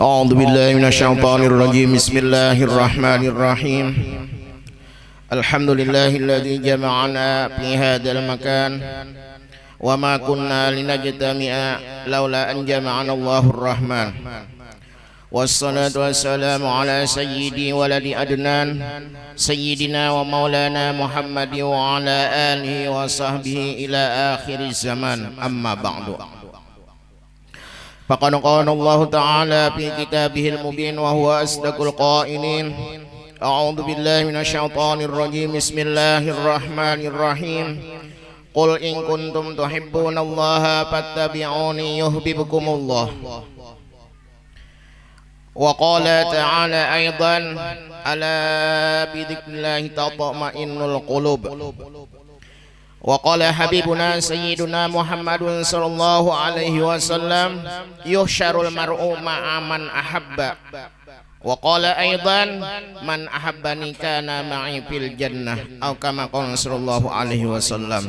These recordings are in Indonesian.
أعوذ بالله من الشيطان الرجيم. بسم الله الرحمن الرحيم. الحمد لله الذي جمعنا في هذا المكان وما كنا لنجتمع لولا أن جمعنا الله الرحمن. والصلاة والسلام على سيدي ولد أدنان سيدنا ومولانا محمد وعلى آله وصحبه إلى آخر الزمان. أما بعد، فقد قال الله تعالى في كتابه المبين وهو أصدق القائلين: أعوذ بالله من الشيطان الرجيم. بسم الله الرحمن الرحيم. قل إن كنتم تحبون الله فاتبعوني يحببكم الله. وقال تعالى أيضا: ألا بذكر الله تطمئن القلوب. وقال حبيبنا سيدنا محمد صلى الله عليه وسلم: يحشر المرء مع من أحب. وقال أيضا: من أحبني كان معي في الجنة، أو كما قال صلى الله عليه وسلم.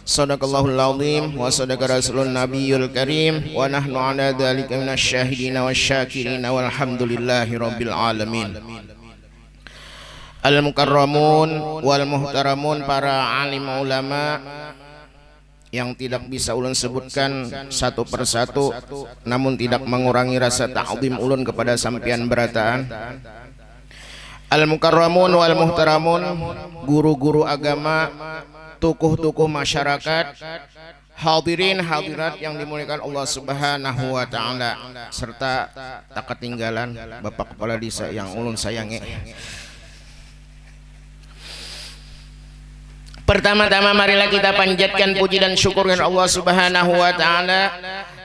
Sadaqallahul azim wa sadaqa rasulun nabiyul karim wa nahnu ala dzalika minasyahidin wasyakirin walhamdulillahi rabbil alamin. Al-mukarramun wal muhtaramun, para alim ulama yang tidak bisa ulun sebutkan satu persatu, namun tidak mengurangi rasa ta'zim ulun kepada sampian berataan. Al-mukarramun wal muhtaramun, guru-guru agama, tokoh-tokoh masyarakat, hadirin hadirat yang dimuliakan Allah Subhanahu wa taala, serta tak ketinggalan Bapak Kepala Desa yang ulun sayangi. Pertama-tama marilah kita panjatkan puji dan syukur kepada Allah Subhanahu wa taala,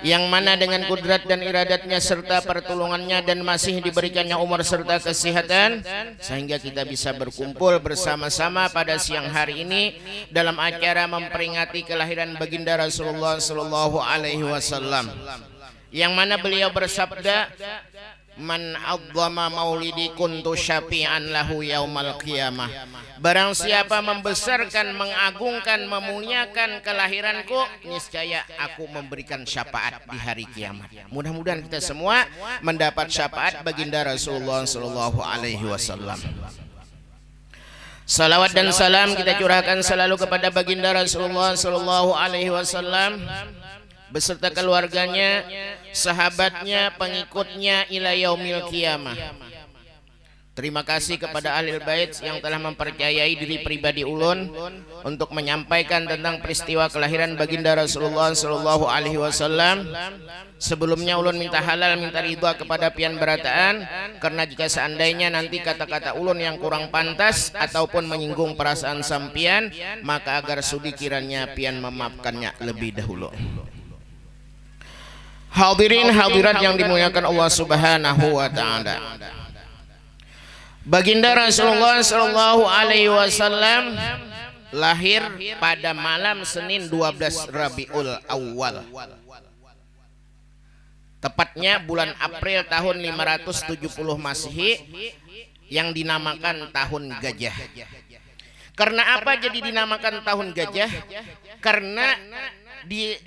yang mana dengan kudrat dan iradatnya serta pertolongannya dan masih diberikannya umur serta kesehatan, sehingga kita bisa berkumpul bersama-sama pada siang hari ini dalam acara memperingati kelahiran baginda Rasulullah sallallahu alaihi wasallam, yang mana beliau bersabda: Man adzama maulidi kuntu syafi'an lahu yaumal qiyamah. Barang siapa membesarkan, mengagungkan, memuliakan kelahiranku, niscaya aku memberikan syafaat di hari kiamat. Mudah-mudahan kita semua mendapat syafaat baginda Rasulullah sallallahu alaihi wasallam. Salawat dan salam kita curahkan selalu kepada baginda Rasulullah sallallahu alaihi wasallam beserta keluarganya, sahabatnya, pengikutnya ila yaumil qiyamah. Terima kasih kepada ahli bait yang telah mempercayai diri pribadi ulun untuk menyampaikan tentang peristiwa kelahiran baginda Rasulullah sallallahu alaihi wasallam. Sebelumnya ulun minta halal, minta ridha kepada pian berataan, karena jika seandainya nanti kata-kata ulun yang kurang pantas ataupun menyinggung perasaan sampian, maka agar sudi kiranya pian memaafkannya lebih dahulu. Hadirin hadirat yang dimuliakan Allah Subhanahu wa taala, baginda Rasulullah sallallahu alaihi wasallam lahir pada malam Senin 12 Rabiul Awal, tepatnya bulan April tahun 570 Masehi, yang dinamakan tahun gajah. Karena apa jadi dinamakan tahun gajah? Karena di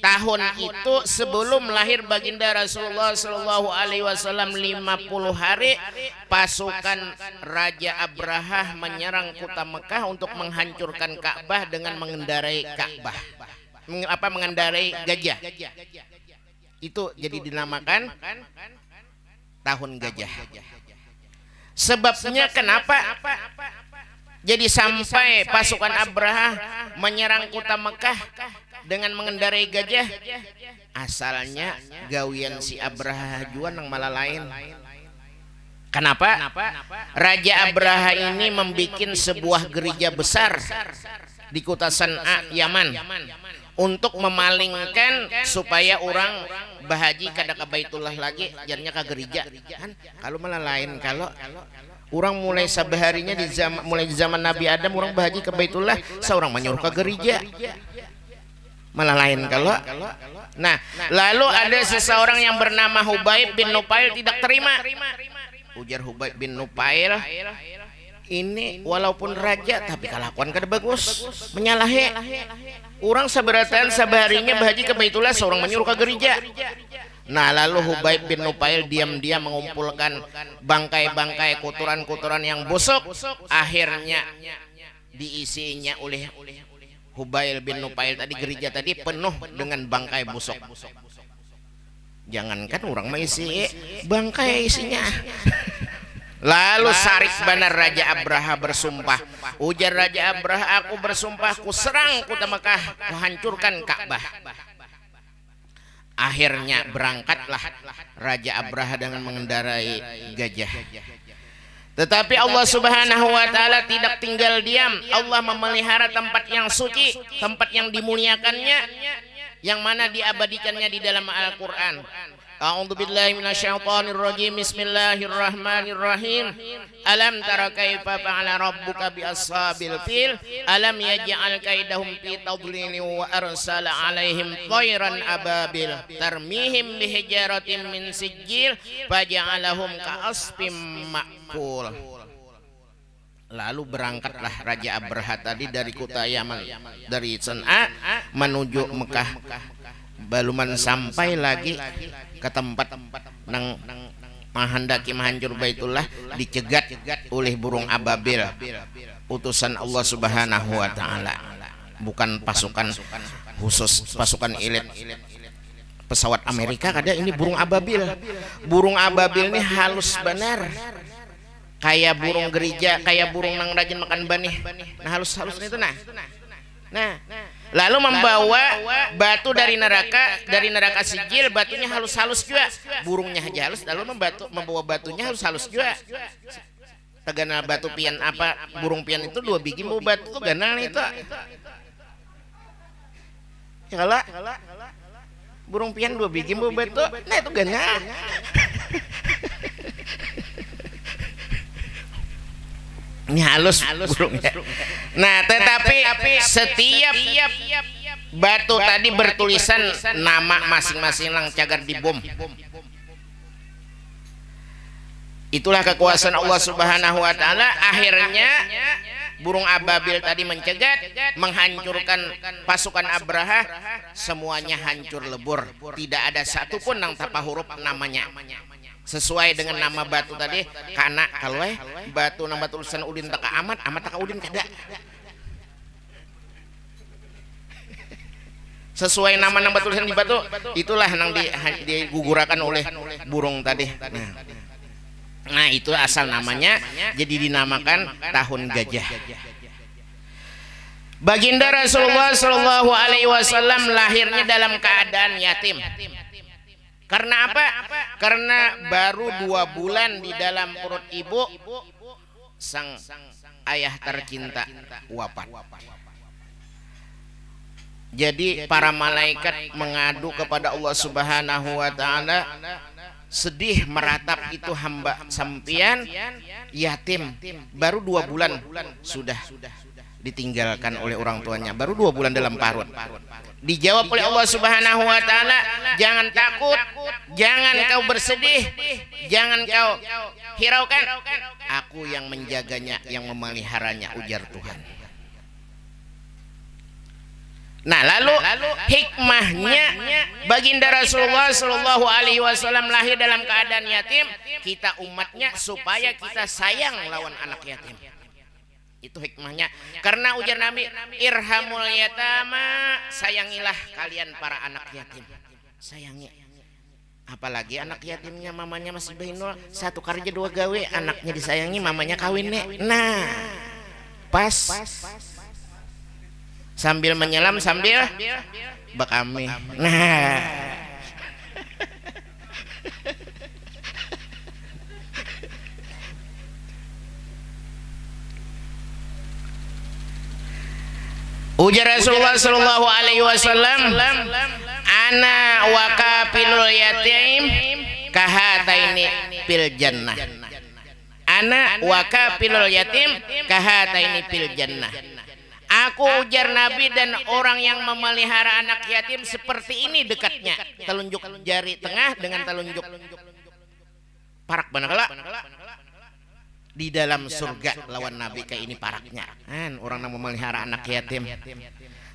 tahun itu sebelum lahir baginda Rasulullah sallallahu alaihi wasallam 50 hari, pasukan Raja Abrahah menyerang kota Mekah untuk menghancurkan Ka'bah dengan mengendarai Ka'bah. Mengendarai gajah. Itu jadi dinamakan tahun gajah. Sebabnya kenapa jadi sampai pasukan Abrahah menyerang kota Mekah dengan mengendarai gajah? Asalnya gawian si Abrahah juan yang malah lain. Kenapa? Raja Abrahah ini membuat sebuah gereja besar di kota San'a, Yaman, untuk memalingkan supaya orang bahaji kada ke Baitullah lagi, jadinya ke gereja. Kan kalau malah lain, kalau orang mulai sabaharinya mulai zaman Nabi Adam orang bahaji ke Baitullah, seorang menyuruh ke gereja. Malah lain kalau. Nah, lalu ada seseorang yang bernama Hubaib bin Nufail tidak terima. Ujar Hubaib bin Nufail, ini walaupun raja tapi kelakuan kada bagus, menyalahi orang saberatan sabarinya bahaji ke Baitullah seorang menyuruh ke gereja. Nah lalu Hubaib bin Nufail diam-diam mengumpulkan bangkai-bangkai kotoran-kotoran yang busuk, akhirnya diisinya oleh Hubaib bin Nufail tadi, gereja tadi penuh dengan bangkai busuk. Jangankan orang mengisi bangkai isinya. Lalu Sarik benar Raja Abraha bersumpah. Ujar Raja Abraha, aku bersumpah ku serang kota Mekah, ku hancurkan Ka'bah. Akhirnya berangkatlah Raja Abraha dengan mengendarai gajah. Tetapi Allah Subhanahu wa taala tidak tinggal diam. Allah memelihara tempat yang suci, tempat yang dimuliakannya, yang mana diabadikannya di dalam Al-Qur'an. A'udzu billahi minasyaitonir rajim. Bismillahirrahmanirrahim. Alam tara kaifa fa'ala rabbuka bi ashabil fil alam yaj'al kaidahum fi tadlil wa arsala 'alaihim thayran ababil tarmihim bihijaratin min sijil faja'alahum ka'asfim ma'kul. Lalu berangkatlah Raja Abraha tadi dari kota Yaman, dari San'a menuju Mekah. Baluman sampai lagi ke tempat nang menghendaki menghancur Baitullah, dicegat oleh burung ababil, utusan Allah Subhanahu wa taala, bukan pasukan khusus, pasukan elit pesawat Amerika kada, ini burung ababil. Burung ababil ini halus benar, kayak burung gereja, kayak burung nang rajin makan banih. Nah halus-halus itu nah lalu membawa batu dari neraka sijil, batunya halus-halus juga, burungnya aja halus, lalu membawa batunya halus-halus juga. Tegana batu pian apa, burung pian itu 2 biji mau batu tuh ganal itu. Ya kalau burung pian 2 biji mau batu, nah itu ganal. Ini halus burungnya. Nah tetapi setiap batu tadi bertulisan nama masing-masing lang cagar di bom. Itulah kekuasaan Allah Subhanahu wa taala. Akhirnya burung ababil tadi mencegat, menghancurkan pasukan Abraha, semuanya hancur lebur. Tidak ada satupun nang tapa huruf namanya sesuai dengan nama batu tadi. Karena kalau batu nama tulisan Udin taka amat taka Udin kada sesuai nama tulisan di batu, itulah yang digugurakan oleh burung tadi. Nah itu asal namanya, jadi dinamakan tahun gajah. Baginda Rasulullah Shallallahu Alaihi Wasallam lahirnya dalam keadaan yatim. Karena apa? Karena baru 2 bulan di dalam perut ibu, sang ayah tercinta wafat. Jadi para malaikat mengadu kepada Allah Subhanahu wa taala, sedih meratap itu hamba sampian yatim, baru 2 bulan sudah ditinggalkan oleh orang tuanya, baru 2 bulan dalam parut. Dijawab oleh Allah Subhanahu wa taala, jangan takut, jangan kau bersedih, jangan kau hiraukan, aku yang menjaganya, yang memeliharanya, ujar Tuhan. Nah lalu hikmahnya baginda Rasulullah Shallallahu Alaihi Wasallam lahir dalam keadaan yatim, kita umatnya supaya kita sayang lawan anak yatim. Itu hikmahnya. Karena ujar Nabi, irhamul yatama, sayangilah kalian para anak yatim. Sayangi. Apalagi anak yatimnya mamanya masih bainul, 1 kerja 2 gawe, anaknya disayangi, mamanya kawin nek. Nah pas sambil menyelam sambil bakame. Nah ujar Rasulullah Shallallahu Alaihi Wasallam, ana wa kafilul yatim kahataini fil jannah. Ana wa kafilul yatim kahataini fil jannah. Aku, ujar Nabi, dan orang yang memelihara anak yatim seperti ini dekatnya, telunjuk jari tengah dengan telunjuk parak banakala. di dalam surga lawan Nabi kayak ini paraknya kan orang yang memelihara anak yatim.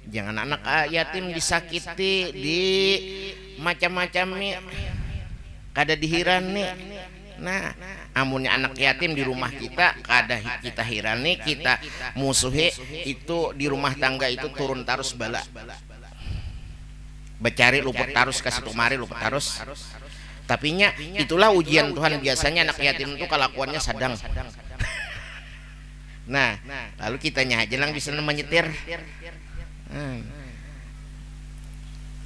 Jangan anak yatim disakiti, di macam-macam nih, kada dihirani. Nah, amunnya anak yatim di rumah kita kada kita hirani, kita musuhi, itu di rumah tangga itu turun tarus bala. Becari luput tarus, kasih tumari luput tarus. Tapinya itulah ujian Tuhan, biasanya anak yatim itu kelakuannya sedang. Nah, lalu kitanya aja lang bisa menyetir.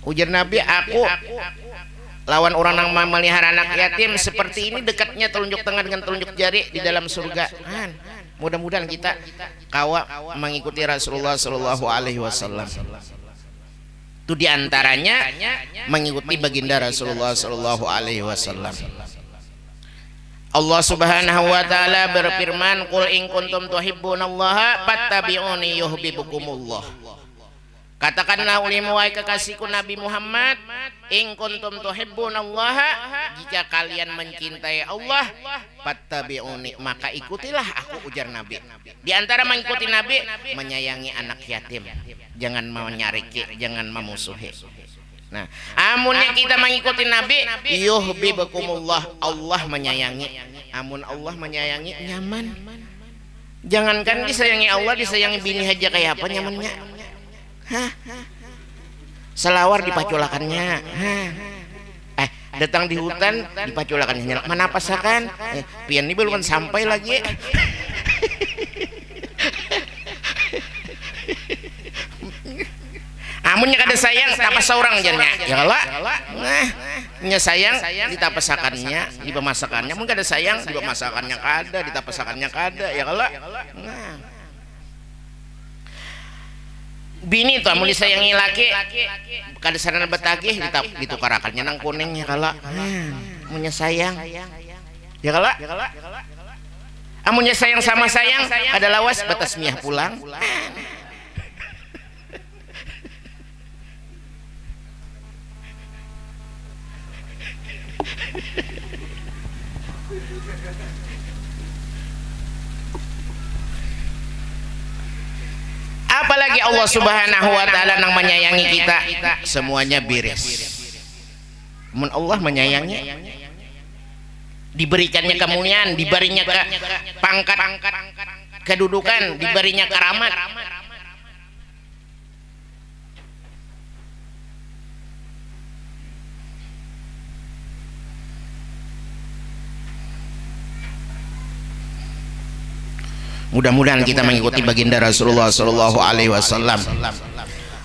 Ujar Nabi, aku lawan orang yang memelihara anak yatim seperti ini, dekatnya telunjuk tangan dengan telunjuk jari di dalam surga. Mudah-mudahan kita kawa mengikuti Rasulullah Shallallahu Alaihi Wasallam. Itu diantaranya mengikuti baginda Rasulullah Shallallahu Alaihi Wasallam. Allah Subhanahu Wa Taala berfirman, "Qul in kuntum tuhibbunallaha fattabi'uni yuhibbukumullah." Katakanlah ulimu wahai kekasihku Nabi Muhammad, in kuntum tuhibbunallaha, jika kalian mencintai Allah, fattabi'uni, maka ikutilah aku, ujar Nabi. Di antara mengikuti Nabi, menyayangi anak yatim, jangan menyariki, jangan memusuhi. Nah, amunnya kita mengikuti Nabi, yuhibbukumullah, Allah menyayangi. Amun Allah menyayangi, nyaman. Jangankan disayangi Allah, disayangi bini aja kayak apa nyamannya. Selawar dipaculakannya. Datang di hutan dipaculakannya. Mana pasakan? Pian ini belum sampai lagi. Amunnya kada sayang tapas seorang jadinya. Ya lah. Nah, nya sayang ditapasakannya, di pemasakannya. Mungkin ada sayang di pemasakannya kada, ditapasakannya kada. Ya lah. Nah, bini tuh amun disayangi laki kada sarana betagih ditukarakannya nang kuning ya kala. Amunnya sayang ya kala. Amunnya sayang sama sayang ada lawas batas miah pulang. Apalagi Allah Subhanahu Wa Taala yang menyayangi kita, semuanya beres. Mun Allah menyayangi, diberikannya kemuliaan, diberinya pangkat, kedudukan, diberinya karamat. Mudah-mudahan kita mengikuti baginda Rasulullah Shallallahu Alaihi Wasallam.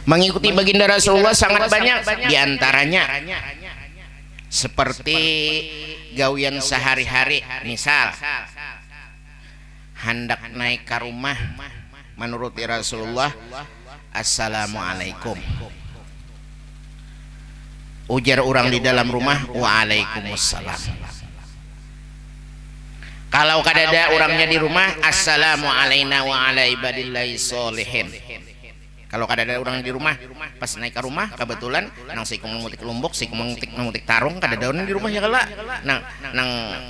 Mengikuti baginda Rasulullah sangat banyak, diantaranya seperti gawian sehari-hari. Misal hendak naik ke rumah, menuruti Rasulullah, assalamualaikum. Ujar orang di dalam rumah, waalaikumsalam. Kalau kadada orangnya di rumah, assalamu alaina wa ala ibadillahi sholihin. Kalau kadada orang di rumah, pas naik ke rumah kebetulan nang sikung mengutik lumbuk, sikung mengutik tarung, kadada orang di rumah ya kala.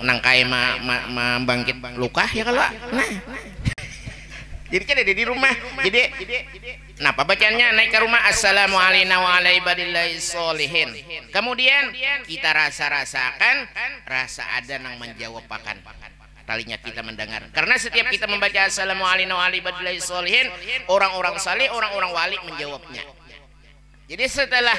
Nang kaya membangkit luka ya kala. Nah, jadi kan ada di rumah. Jadi kenapa bacaannya naik ke rumah, assalamu alaina wa ala ibadillahi sholihin. Kemudian kita rasakan rasa ada nang menjawabakan. Kalinya kita mendengar, karena setiap kita membaca assalamualaikum warahmatullahi wabarakatuh, orang-orang saleh, orang-orang wali menjawabnya. Jadi setelah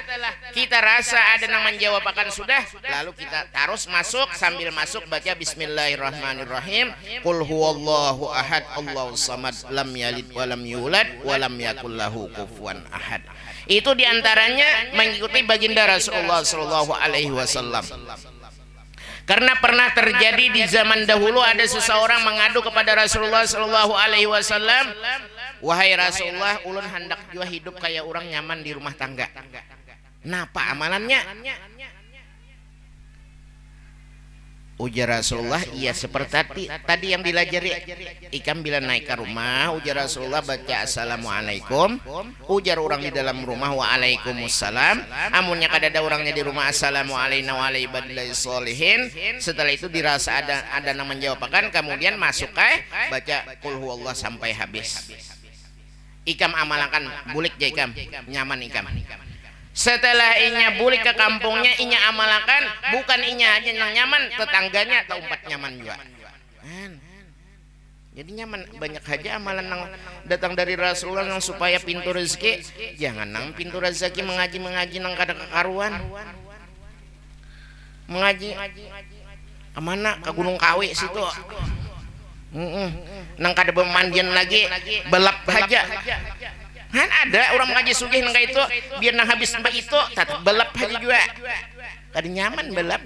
kita rasa ada yang menjawab akan sudah, lalu kita terus masuk, sambil masuk baca bismillahirrahmanirrahim, qul huwallahu ahad allahus samad lam yalid walam yulad walam yakul lahu kufuwan ahad. Itu diantaranya mengikuti baginda Rasulullah Shallallahu Alaihi Wasallam. Karena pernah terjadi di zaman dahulu, ada seseorang mengadu kepada Rasulullah Shallallahu Alaihi Wasallam, wahai Rasulullah, ulun hendak jua hidup kayak orang nyaman di rumah tangga. Napa amalannya? Ujar Rasulullah, iya seperti tadi yang dilajari. Ikam bila naik ke rumah, ujar Rasulullah baca assalamualaikum. Ujar orang di dalam rumah waalaikumsalam. Amunnya kadada orangnya di rumah assalamualaikum wa alaibadillahi sholihin. Setelah itu dirasa ada yang menjawabkan, kemudian masuk baca qul huwallah sampai habis. Ikam amalkan bulik ya ikam, nyaman ikam. Setelah inya bulik ke kampungnya, inya amalkan, bukan inya aja yang nyaman, tetangganya atau umpat nyaman juga. Jadi nyaman, banyak aja amalan yang datang dari Rasulullah yang supaya pintu rezeki. Jangan nang pintu rezeki mengaji nang kada kekaruan. Mengaji kemana? Ke Gunung Kawi situ. Nang kada pemandian lagi, belap aja. Kan ada orang mengaji sugih nang itu biar nang habis mbak itu tetap belap aja juga. Kada nyaman belap.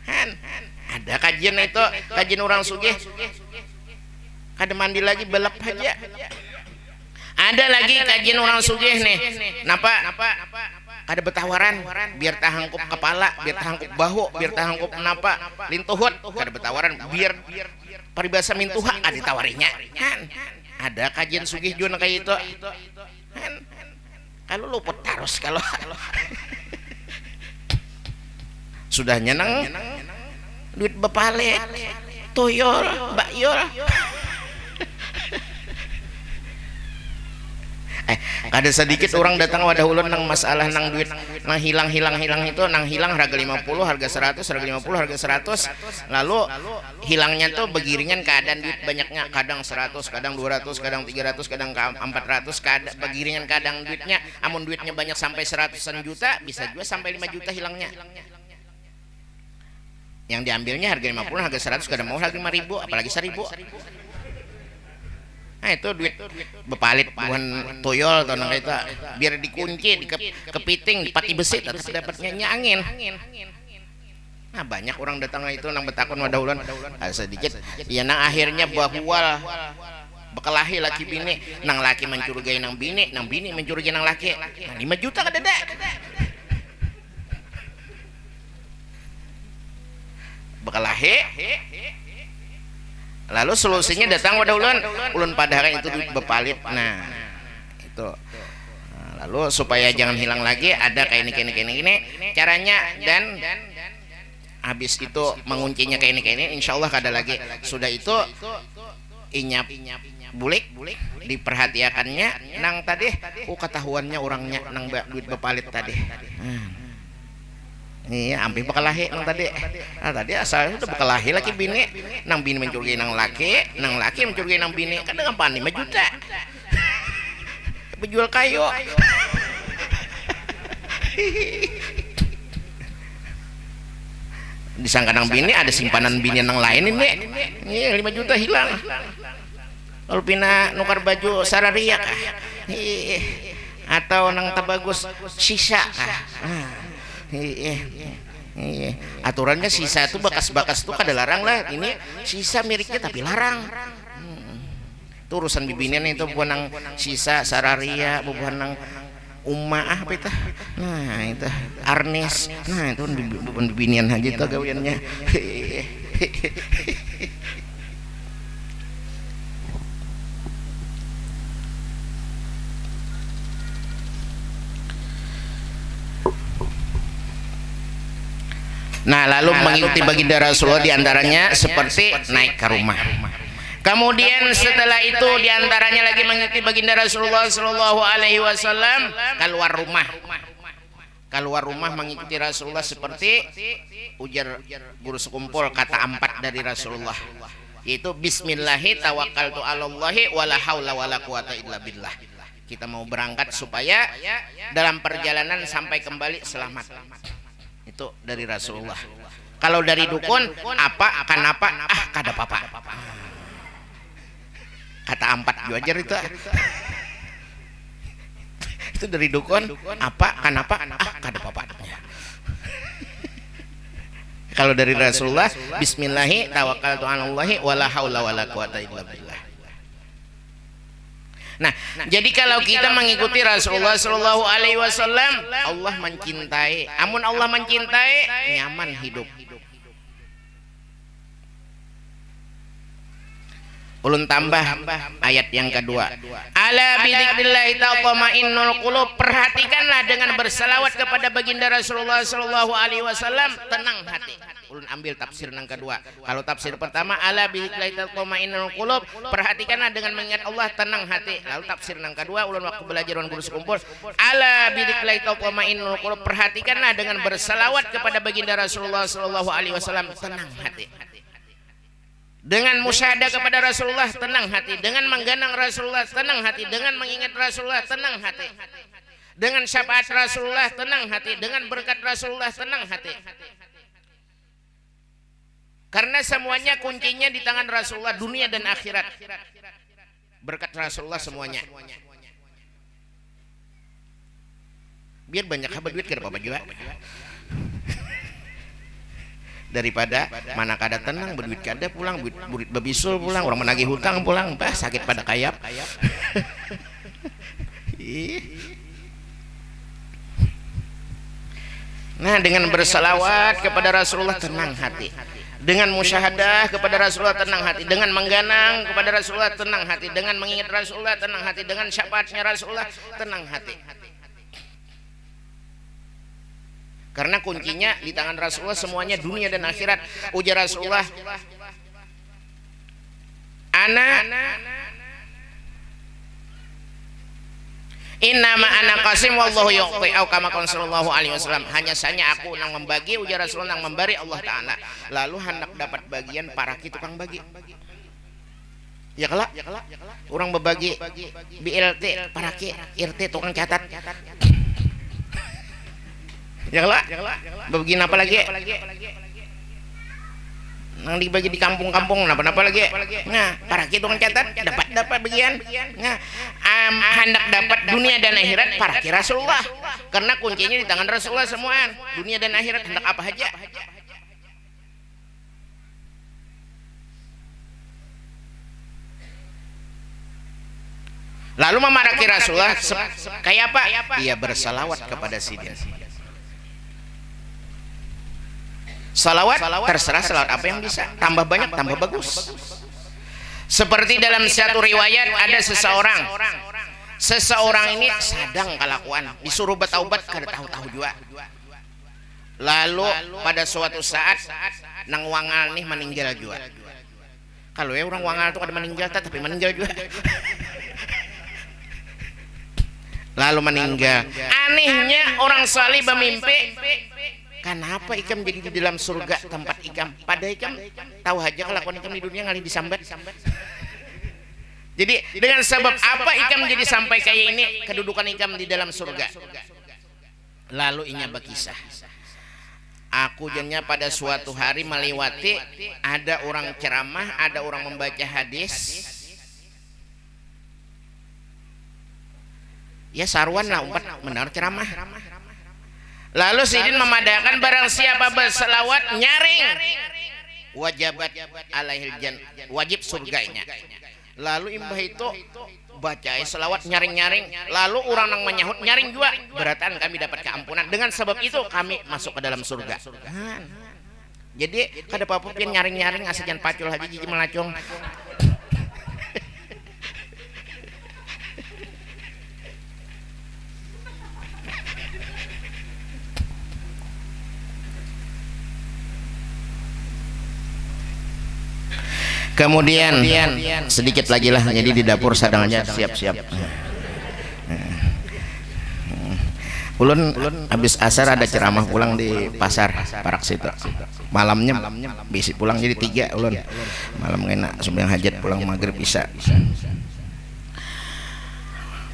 Kan ada kajian itu, kajian orang sugih. Kada mandi lagi belap aja. Ada lagi kajian orang sugih nih. Napa? Ada betawaran biar tahangkup kepala, biar tahangkup bahu, biar tahangkup napa lintuhut. Kada betawaran biar paribasa mintuha ada ditawarinya. Kan ada kajian sugih juga kayak itu. Kan kalau luput terus kalau sudah nyenang duit bepalet toyol bakyol. Ada sedikit orang datang wadah ulun nang masalah nang duit nang hilang itu nang hilang harga 50, harga 100, harga 50, harga 100. Lalu hilangnya tuh begiringan keadaan duit banyaknya, kadang 100, kadang 200, kadang 300, kadang 400, kadang begiringan kadang duitnya. Amun duitnya banyak sampai 100-an juta, bisa juga sampai 5 juta hilangnya. Yang diambilnya harga 50, harga 100, kadang mau harga 5.000, apalagi 1.000. Nah itu duit bepalit bukan toyol atau nang itu biar dikunci di kepiting di pati besi tetap dapatnya angin. Nah banyak orang datang itu nang betakon wadaulan sedikit ya nang akhirnya bahwa bekalahi laki bini, nang laki mencurigai nang bini mencurigai nang laki. Nah, 5 juta kadada. Bekalahi. Lalu solusinya datang wadah ulun padahal itu duit bepalit. Nah itu lalu supaya jangan hilang lagi ada kayak ini caranya, dan habis itu menguncinya kayak ini insya Allah kada lagi. Sudah itu inyap bulik diperhatikannya nang tadi ketahuannya orangnya nang duit bepalit tadi. Iya, ambil bekalahi nang tadi. Tadi asalnya udah bekalahi laki bini, nang bini mencurigai nang laki mencurigai nang bini. Kan dengan 5 juta. Penjual kayu. Disangka nang bini ada simpanan bini nang lain ini. Iya, 5 juta hilang. Lalu pina nukar baju sararia kah? Atau nang tabagus sisa kah? Iya. Aturannya sisa itu bekas-bekas itu kada larang lah. Ini sisa miliknya tapi larang. Itu urusan bibinian itu bukan nang sisa sararia, bukan nang umma apa itu. Nah itu arnes. Nah itu bukan bibinian aja itu gawiannya. Nah lalu mengikuti baginda Rasulullah diantaranya seperti naik ke rumah. Kemudian setelah itu diantaranya lagi mengikuti baginda Rasulullah Shallallahu Alaihi Wasallam keluar rumah mengikuti Rasulullah seperti ujar guru sekumpul kata 4 dari Rasulullah, yaitu Bismillahi tawakkaltu 'alallahi wala haula wala quwata illa billah. Kita mau berangkat supaya dalam perjalanan sampai kembali selamat. Itu dari Rasulullah. Kalau dari dukun apa akan apa kada apa-apa. Kata 4 juajar itu. Itu dari dukun apa akan apa kada apa-apa. Kalau dari Rasulullah Bismillahi tawakkaltu 'alallahi wala haula wala quwata illa billah. Nah, jadi kalau kita mengikuti Rasulullah Shallallahu Alaihi Wasallam, Allah mencintai. Amun Allah mencintai, nyaman hidup. Ulun tambah ayat yang kedua. Ala bidzikrillahi tatma'innul qulub. Perhatikanlah dengan berselawat kepada baginda Rasulullah Shallallahu Alaihi Wasallam, tenang hati. Ulun ambil tafsir yang kedua. Kalau tafsir pertama, ala bidzikrillahi tatma'innul qulub, perhatikanlah dengan mengingat Allah, tenang hati. Lalu tafsir yang kedua, ulun waktu belajar dengan guru sekumpul, ala bidzikrillahi tatma'innul qulub, perhatikanlah dengan berselawat kepada baginda Rasulullah Shallallahu Alaihi Wasallam, tenang hati. Dengan musyahadah kepada Rasulullah, tenang hati. Dengan mengganang Rasulullah, tenang hati. Dengan mengingat Rasulullah, tenang hati. Dengan syafaat Rasulullah, tenang hati. Dengan berkat Rasulullah, tenang hati. Karena semuanya kuncinya di tangan Rasulullah, dunia dan akhirat. Berkat Rasulullah semuanya. Biar banyak habat duit, kira apa juga. Daripada mana kada tenang, berduit kada pulang, burit bebisul pulang, orang menagih hutang pulang, bah sakit pada kayap. Nah, dengan bersalawat kepada Rasulullah, tenang hati. Dengan musyahadah kepada Rasulullah, tenang hati. Dengan mengganang kepada Rasulullah, tenang hati. Dengan mengingat Rasulullah, tenang hati. Dengan syafaatnya Rasulullah, tenang hati. Karena kuncinya di tangan Rasulullah semuanya, dunia dan akhirat. Ujar Rasulullah, innama ana qasim wallahu yu'ti, au kama qala sallallahu alaihi wasallam. Hanya saja aku nang membagi, ujar Rasulullah, nang memberi Allah Ta'ala. Lalu hendak dapat bagian para tukang bagi. Ya kelak, orang berbagi BLT, para RT tukang catat. Ya lah, begini apa lagi? Nang dibagi di kampung-kampung, apa lagi? Nah, para kita kan catat dapat bagian. Nah, hendak dapat dunia dan akhirat para Rasulullah. Karena kuncinya di tangan Rasulullah semua. Dunia dan akhirat hendak apa aja. Lalu memaraki Rasulullah kayak apa? Ia bersalawat kepada Sidin. Salawat terserah salawat apa yang bisa, tambah banyak tambah bagus. Seperti dalam satu riwayat ada seseorang ini sadang kelakuan, disuruh bertaubat kada tahu-tahu juga. Lalu pada suatu saat nang wangal nih meninggal juga. Kalau ya orang wangal tuh ada meninggal tapi meninggal juga. Lalu meninggal. Anehnya orang saleh bermimpi, kenapa ikam jadi di dalam surga tempat ikam? Pada ikam tahu aja kelakuan ikam di dunia ngalih disambat. Jadi dengan sebab apa ikam jadi sampai kayak ini, kedudukan ikam di dalam surga? Lalu inya berkisah. Aku jadinya pada suatu hari melewati, ada orang ceramah, ada orang membaca hadis. Ya sarwan lah umpat benar ceramah. Lalu Sidin memadakan barang siapa berselawat nyaring wajibat alaihil jan, wajib surganya. Lalu imbah itu baca selawat nyaring-nyaring, lalu orang nang menyahut nyaring juga, beratan kami dapat keampunan, dengan sebab itu kami masuk ke dalam surga. Jadi kada apa-apa pian nyaring-nyaring asal jangan pacul aja jiji melacong. Kemudian sedikit lagi lah, jadi di dapur sadangannya siap-siap. Ulun habis asar ada ceramah pulang di pasar Parak situ. Malamnya bisi pulang jadi 3 ulun. Malam enak sembahyang hajat pulang maghrib bisa.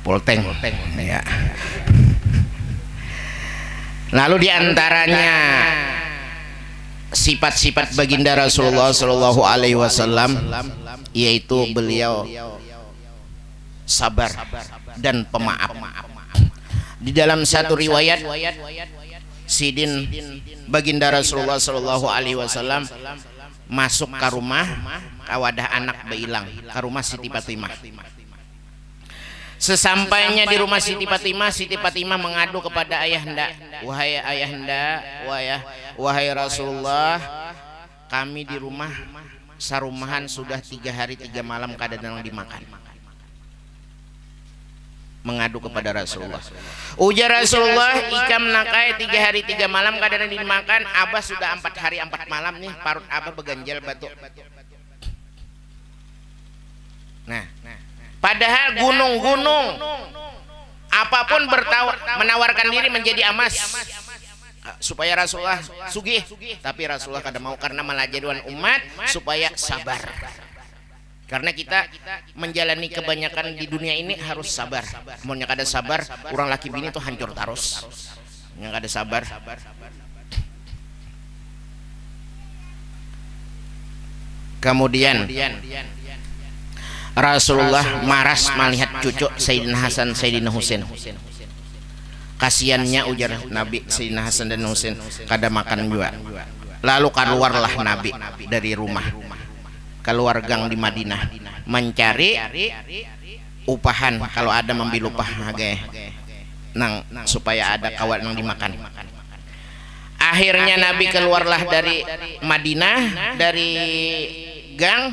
Polteng ya. Lalu diantaranya sifat-sifat baginda Rasulullah Shallallahu Alaihi Wasallam, yaitu beliau sabar dan pemaaf. Di dalam satu riwayat, Sidin baginda Rasulullah Shallallahu Alaihi Wasallam masuk ke rumah kawadah anak beilang, ke rumah Siti Fatimah. Sesampainya di rumah Siti Fatimah mengadu kepada ayahanda, wahai ayahanda, wahai Rasulullah, kami di rumah sarumahan sudah 3 hari 3 malam kadang dimakan. Mengadu kepada Rasulullah. Ujar Rasulullah, ikam nakai 3 hari 3 malam kadang dimakan, abah sudah 4 hari 4 malam nih parut abah beganjal batuk. Nah, padahal gunung-gunung apapun menawarkan diri menjadi emas supaya Rasulullah sugih, tapi Rasulullah kada mau karena melajaran umat supaya sabar. Karena kita menjalani kebanyakan di dunia ini harus sabar. Mau kada sabar, orang laki bini tuh hancur terus. Yang kada sabar. Kemudian Rasulullah maras melihat cucu Sayyidina Hasan, Sayyidina Husain. Kasiannya ujar Nabi, Sayyidina Hasan dan Husain kada makan juga. Lalu keluarlah Nabi dari rumah, keluar gang di Madinah mencari upahan, kalau ada membil upah nang supaya ada kawan yang dimakan. Akhirnya Nabi keluarlah dari Madinah, dari gang,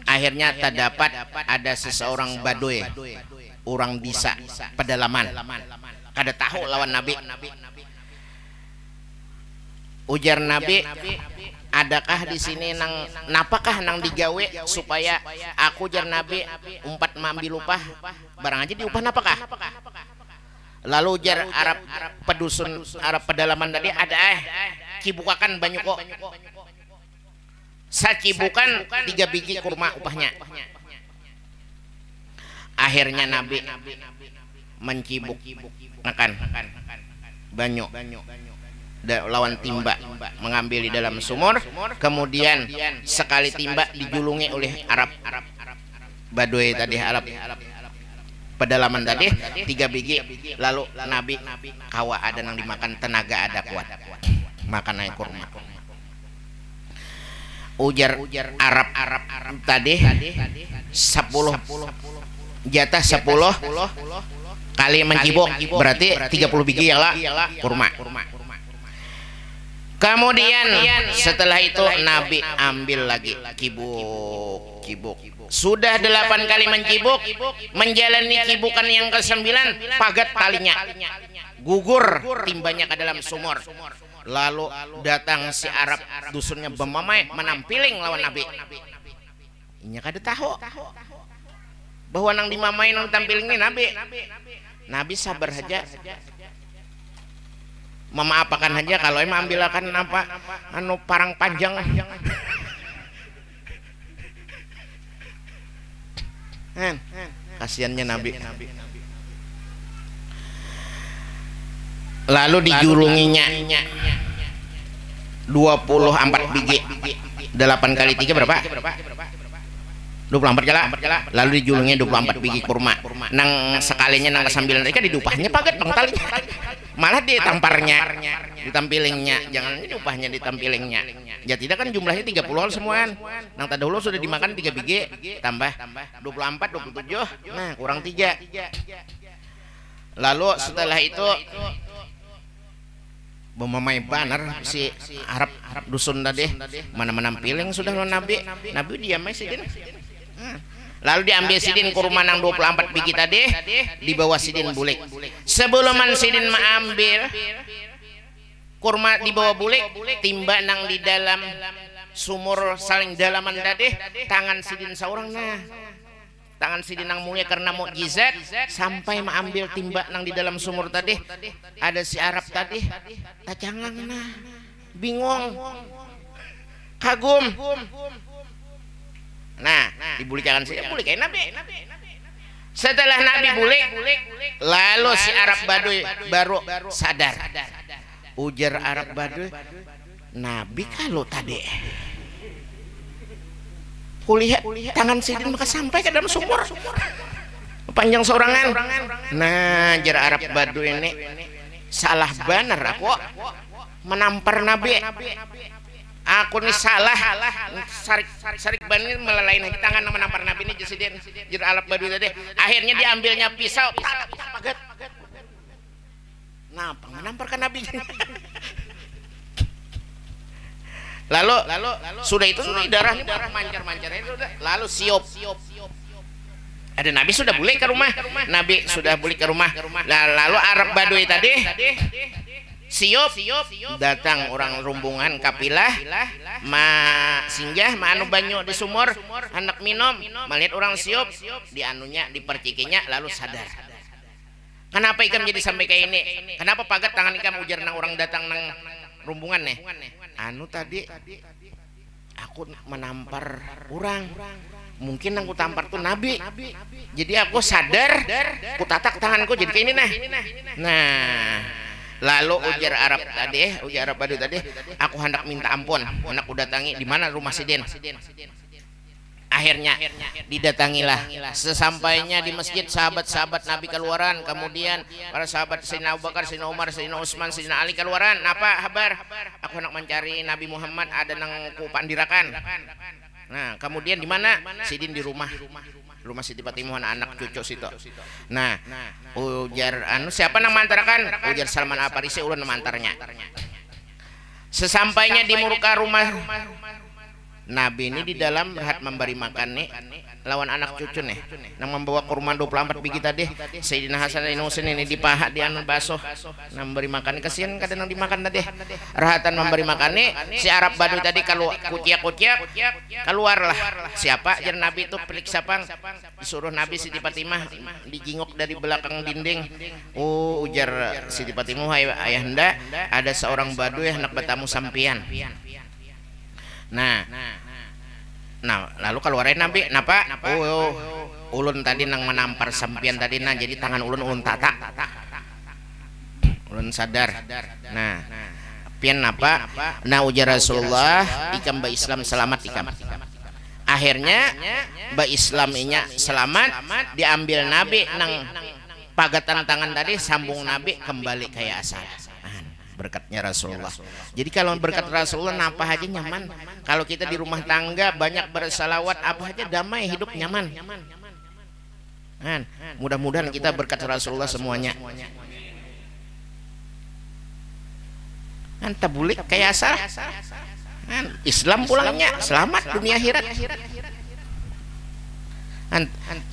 akhirnya terdapat ada seseorang Baduy, orang desa pedalaman, kada tahu lawan Nabi. Ujar Nabi, adakah di sini nang napakah nang digawe supaya aku jar Nabi umpat mambil upah barang aja diupah napakah? Lalu jar Arab pedusun Arab pedalaman tadi ada kibukakan banyak kok. Sacibukan 3 biji kurma upahnya. Akhirnya Nabi mencibuk makan banyak lawan timba, mengambil di dalam sumur, kemudian sekali timba dijulungi oleh Arab Baduy tadi, Arab pedalaman tadi 3 biji. Lalu Nabi kawa ada yang dimakan, tenaga ada kuat makan naik kurma. Ujar Arab tadi 10 jatah 10 kali mencibuk berarti 30 biji ya lah kurma. Kemudian setelah itu Nabi ambil lagi kibuk. Sudah 8 kali mencibuk, menjalani kibukan yang ke-9 pagat talinya, gugur timbanya ke dalam sumur. Lalu datang si Arab dusunnya Bemamai menampiling lawan Nabi. Inya kada tahu bahwa nang dimamai nang tampiling ini Nabi. Nabi sabar saja, memaapakan saja. Kalau emang ambilakan apa anu parang panjang. Kasiannya Nabi. Lalu dijulunginya 24 biji, 8 kali 3 berapa? 24 jala. Lalu dijulungi 24 biji kurma. Nang sekalinya nang kesambilan mereka didupahnya pagat bang talinya. Malah ditamparnya, ditampilingnya. Jangan didupahnya, ditampilingnya. Ya tidak kan jumlahnya 30 semuaan. Nang tadi dulu sudah dimakan 3 biji, tambah 24, 27. Nah kurang 3. Lalu setelah itu Bemamai banar si Arab dusun tadi mana menampiling sudah lo Nabi diam aja sidin. Lalu diambil sidin kurma nang 24 biji tadi, dibawa sidin bulik. Sebelum sidin mengambil kurma dibawa bulik, timba nang di dalam sumur saling dalaman tadi, tangan sidin seorang tangan sidin nang mulia karena mukjizat sampai mengambil timba nang di dalam sumur tadi. Ada si Arab tadi tacangang bingung kagum. Nah dibulikan sih bulik Nabi. Setelah Nabi bulik, lalu si Arab Baduy baru sadar. Ujar Arab Baduy, Nabi kalau tadi kulihat tangan sidin maka sampai ke dalam sumur panjang seorangan. Nah jar Arab Baduy ini salah banar aku menampar Nabi. Aku nih salah sarik bani melelain tangan nama nampar Nabi ini jesidin jir Arab Badui tadi. Akhirnya diambilnya pisau pagat. Napa menampar ke Nabi. Lalu sudah itu darahnya mancar-mancar itu udah. Lalu siop. Ada Nabi sudah balik ke rumah. Nabi sudah balik ke rumah. Lalu Arab Badui tadi siop datang orang rombongan kapilah singgah anu banyu di sumur hendak minum melihat orang siop di anunya dipercikinya lalu sadar. Kenapa ikam jadi sampai kayak ini? Kenapa pagat tangan ikam ujar nang orang datang nang rombongan nih? Anu tadi aku menampar orang. Mungkin yang ku tampar tuh Nabi. Jadi aku sadar, ku tatak tanganku jadi kayak ini nah. Nah, lalu ujar Arab Badui tadi, aku hendak minta ampun, hendak ku datangi di mana rumah Sidin. Akhirnya didatangilah. Sesampainya di masjid sahabat-sahabat Nabi keluaran, kemudian para sahabat Sayyidina Abu Bakar, Sayyidina Umar, Sayyidina Utsman, Sayyidina Ali keluaran. Apa kabar? Aku hendak mencari Nabi Muhammad ada nang ku pandirakan. Nah, kemudian di mana? Sidin di rumah Siti Fatimah anak cucu situ. Nah, ujar siapa nama antarakan? Ujar Salman Al-Farisi ulun nama antarnya. Sesampainya di muka rumah Nabi ini di dalam berhat memberi makan nih lawan anak cucu nih nang membawa kurma 24 biji tadi Sayyidina Hasan dan Husain ini dipahat di anu basuh memberi makan kesian kadang dimakan tadi rahatan memberi makan nih si Arab Badui tadi kalau kuciak keluarlah siapa jar Nabi itu pelik sapang disuruh Nabi Siti Fatimah dijinguk dari belakang dinding. Ujar Siti Fatimah ayahanda ada seorang Badui hendak bertamu sampian. Nah, lalu keluarin Nabi, napa? Ulun tadi nang menampar sampian tadi nah jadi tangan ulun tatak. Ulun sadar. Nah, pian napa? Nah ujar Rasulullah, ikam ba Islam selamat ikam. Akhirnya ba Islaminya selamat, diambil Nabi nang pagatan tangan tadi sambung Nabi kembali kayak asal. Berkatnya Rasulullah. Jadi kalau berkat Rasulullah apa aja nyaman. Kalau kita di rumah tangga banyak bersalawat apa aja damai hidup nyaman. Mudah-mudahan kita berkat Rasulullah semuanya. Tabulik kayak asal. Islam pulangnya selamat dunia akhirat.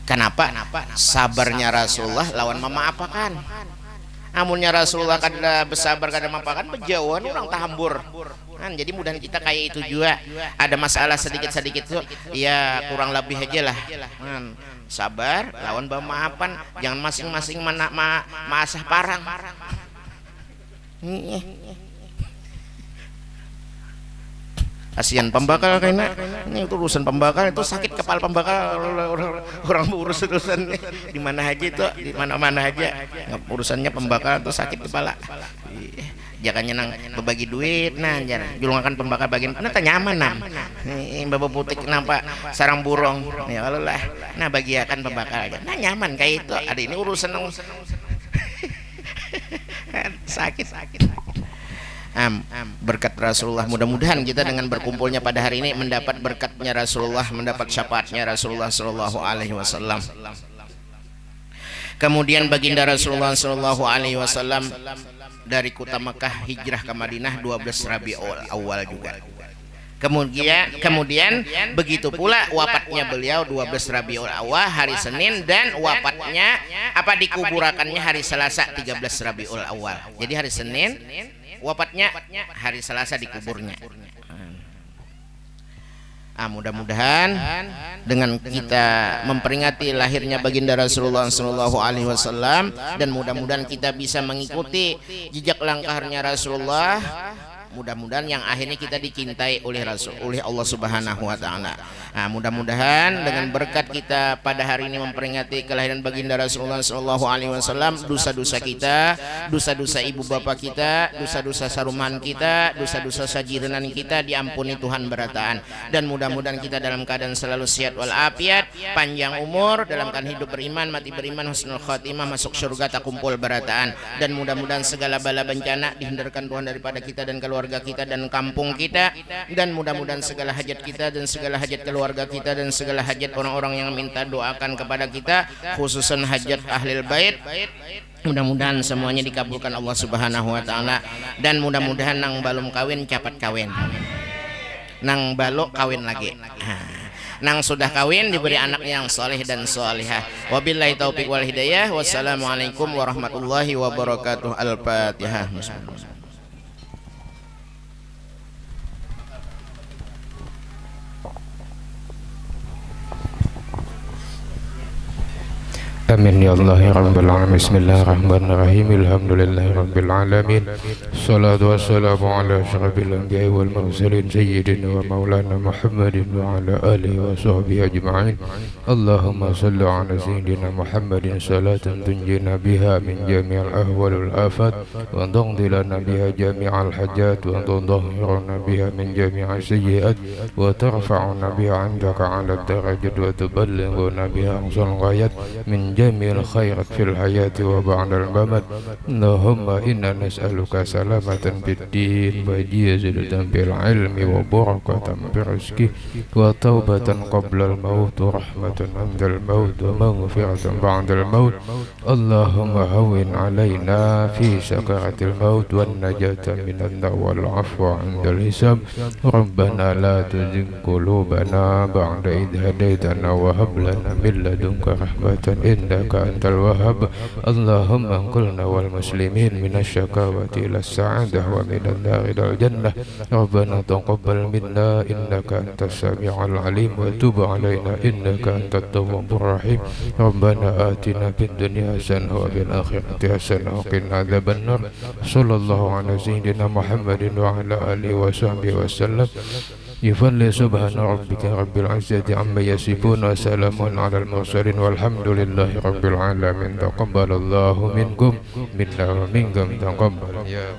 Kenapa? Sabarnya Rasulullah lawan memaapakan. Amunnya Rasulullah kada bersabar kada mapakan berjauhan orang tahambur. Jadi mudah kita kayak itu juga. Ada masalah sedikit-sedikit tuh ya kurang lebih aja lah. Sabar lawan pemaafan, jangan masing-masing masah parang. Kasihan pembakar kayaknya ini urusan pembakar itu sakit kepala pembakar orang urus urusan di mana aja itu di mana-mana aja urusannya pembakar itu sakit kepala. Jangan nang berbagi duit nah jangan julungakan pembakar bagian mana nyaman nam bawa putih kenapa sarang burung ya kalau lah nah bagiakan pembakar aja nah nyaman kayak itu ada ini urusan sakit. Berkat Rasulullah mudah-mudahan kita dengan berkumpulnya pada hari ini mendapat berkatnya Rasulullah, mendapat syafaatnya Rasulullah Shallallahu Alaihi Wasallam. Kemudian baginda Rasulullah Shallallahu Alaihi Wasallam dari kota Mekah hijrah ke Madinah 12 Rabiul Awal juga. Kemudian begitu pula wafatnya beliau 12 Rabiul Awal hari Senin dan wafatnya dikuburakannya hari Selasa 13 Rabiul Awal. Jadi hari Senin wafatnya hari Selasa dikuburnya. Mudah-mudahan dengan kita memperingati lahirnya baginda Rasulullah Shallallahu Alaihi Wasallam dan mudah-mudahan kita bisa mengikuti jejak langkahnya Rasulullah. Mudah-mudahan yang akhirnya kita dicintai oleh Allah Subhanahu wa taala. Mudah-mudahan dengan berkat kita pada hari ini memperingati kelahiran baginda Rasulullah Shallallahu Alaihi Wasallam, dosa-dosa kita, dosa-dosa ibu bapak kita, dosa-dosa saruman kita, dosa-dosa sajirenan kita diampuni Tuhan berataan. Dan mudah-mudahan kita dalam keadaan selalu sehat walafiat, panjang umur, dalam keadaan hidup beriman, mati beriman, husnul khatimah, masuk surga tak kumpul berataan. Dan mudah-mudahan segala bala bencana dihindarkan Tuhan daripada kita dan keluarga keluarga kita dan kampung kita, dan mudah-mudahan segala hajat kita dan segala hajat keluarga kita dan segala hajat orang-orang yang minta doakan kepada kita, khususan hajat ahlil bait, mudah-mudahan semuanya dikabulkan Allah Subhanahu wa taala. Dan mudah-mudahan nang balum kawin cepat kawin, nang balok kawin lagi, nang sudah kawin diberi anak yang soleh dan solihah. Wabillahi taufiq wal hidayah. Wassalamualaikum warahmatullahi wabarakatuh. Al-Fatihah. Amin ya Allah ya Rabbal Alamin. Bismillahirrahmanirrahim. Alhamdulillahi Rabbil Alamin. Salatu wassalamu ala asyrafil anbiya'i wal mursalin sayyidina wa maulana Muhammadin wa ala alihi wa sahbihi ajma'in. Allahumma salli ala sayyidina Muhammadin salatan tunjina biha min jami'al ahwal wal afat wa taqdi lana biha jami'al hajat wa tudahhiruna biha min jami'as sayyi'at wa tarfa'una biha 'indaka 'ala darajat wa tuballighuna biha aqsal ghayat min جميع الخيرات في الحياة وبعد الممات. اللهم إنا نسألك سلامة في الدين وجيزة في العلم وبركة في الرزق وتوبة قبل الموت ورحمة عند الموت ومغفرة بعد الموت. اللهم هون علينا في سكرة الموت والنجاة من النار والعفو عند الحساب. ربنا لا تزغ قلوبنا بعد إذ هديتنا وهب لنا من لدنك رحمة إنك أنت الوهاب. اللهم انقلنا والمسلمين من الشقاوة إلى السعادة ومن النار إلى الجنة. ربنا تقبل منا إنك أنت السميع العليم وتب علينا إنك أنت التواب الرحيم. ربنا آتنا في الدنيا حسنة وفي الآخرة حسنة وقنا عذاب النار. صلى الله على سيدنا محمد وعلى آله وصحبه وسلم. يفضل سبحان ربك رب العزة عما يصفون وسلام على المرسلين والحمد لله رب العالمين. تقبل الله منكم منا ومنكم تقبل يا